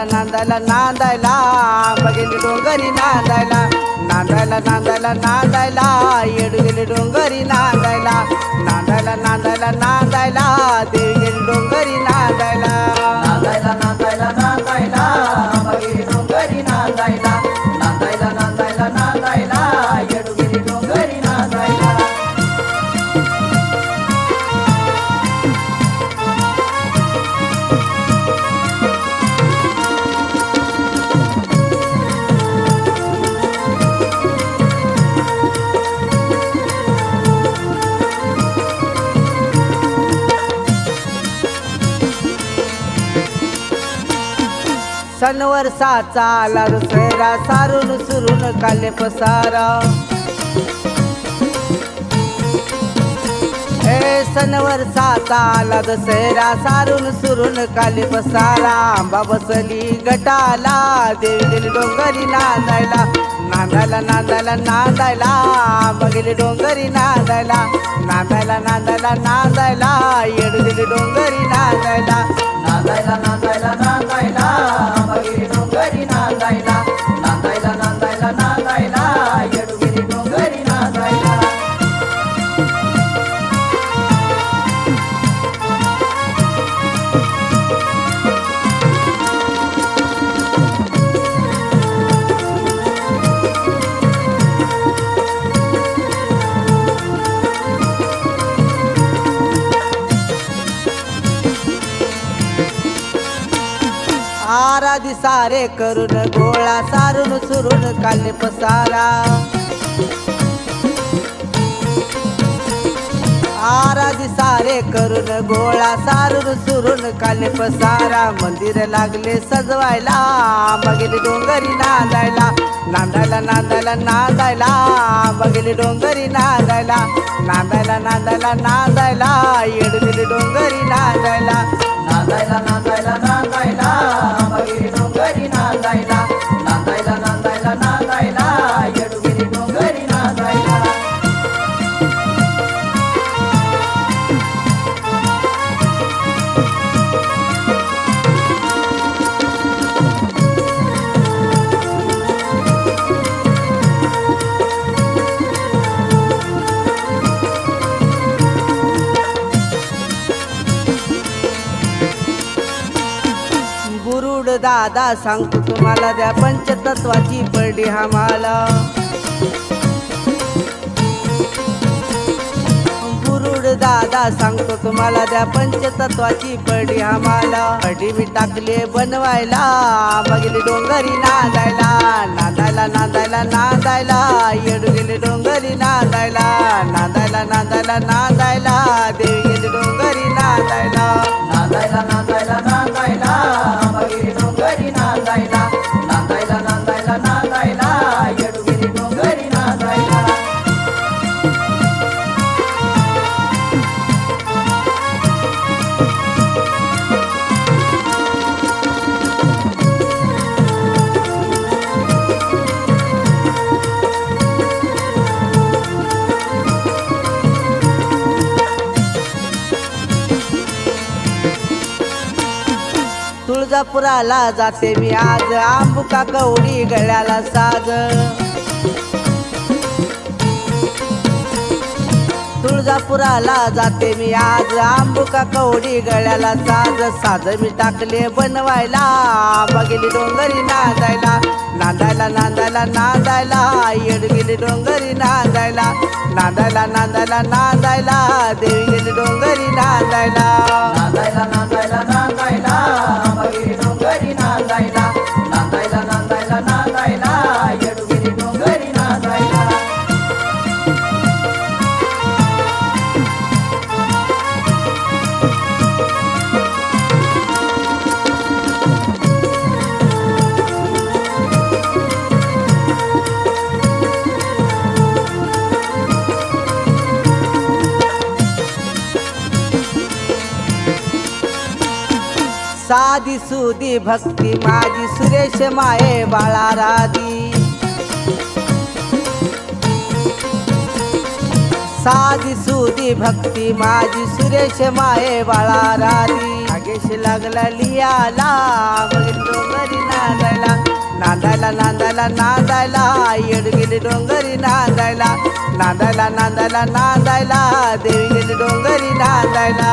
नांदायला नांदायला नांदायला बघेली डोंगरी नांदायला नांदायला नांदायला नांदायला येडू गेली डोंगरी नांदायला नांदायला नांदायला नांदायला देवी गेली डोंगरी नांदायला नांदायला नांदायला नांदायला बघेली डोंगरी नांदायला नांदायला नांदायला नांदायला येडू गेली डोंगरी नांदायला सणवर साचा आला दुसरा सारून सुरून काले पसारा सणवर साचा आला दसरा सारून सुरून काले पसारा आंबा बसली गटाला देवी गेली डोंगरी नांदायला नांदायला नांदायला नांदायला आंबा गेली डोंगरी नांदायला नांदायला नांदायला नांदायला येडू गेली डोंगरी नांदायला नांदायला नांदायला नांदायला बघेली डोंगरी नांदायला नांदायला नांदायला नांदायला येडू गेली डोंगरी नांदायला आराधी सारे करून गोळा सारून सुरून काले पसारा आराधी सारे करून गोळा सारून सुरून काले पसारा मंदिर लागले सजवायला बघेली डोंगरी नांदायला नांदायला नांदायला नांदायला बघेली डोंगरी नांदायला नांदायला नांदायला नांदायला येडू गेली डोंगरी नांदायला नांदायला नांदायला नांदायला बघेली डोंगरी नांदायला नांदायला नांदायला नांदायला येडू गेली डोंगरी नांदायला दादा सांगतो तुम्हाला त्या पंचतत्वाची पडली हमाला गुरुड दादा सांगतो तुम्हाला त्या पंचतत्वाची पडली हमाला पडी मी टाकले बनवायला बघितली डोंगरी नांदायला नांदायला नांदायला नांदायला येडू गेली डोंगरी नांदायला नांदायला नांदायला नांदायला देवी गेली डोंगरी नांदायला नांदायला नांदायला नांदायला बघेली डोंगरी नांदायला नांदायला नांदायला नांदायला येडू गेली डोंगरी नांदायला तुळजापुराला जाते मी आज आंबुका कवडी गळ्याला साज तुळजापुराला जाते मी आज आंबुका कवडी गळ्याला साज साज मी टाकले बनवायला बघेली डोंगरी नांदायला नांदायला नांदायला नांदायला येड गेली डोंगरी नांदायला नांदायला नांदायला नांदायला देवी गेली डोंगरी नांदायला नांदायला नांदायला नांदायला बघेली डोंगरी नांदायला नांदायला नांदायला नांदायला येडू गेली डोंगरी नांदायला साधी सुधी भक्ती माझी सुरेश माये बाळा राधी साधी सुधी भक्ती माझी सुरेश माये बाळा राधी आगेश लागला लियाला बघितलो घरी नांदायला नांदायला येड गेली डोंगरी नांदायला नांदायला नांदायला नांदायला देवी गेली डोंगरी नांदायला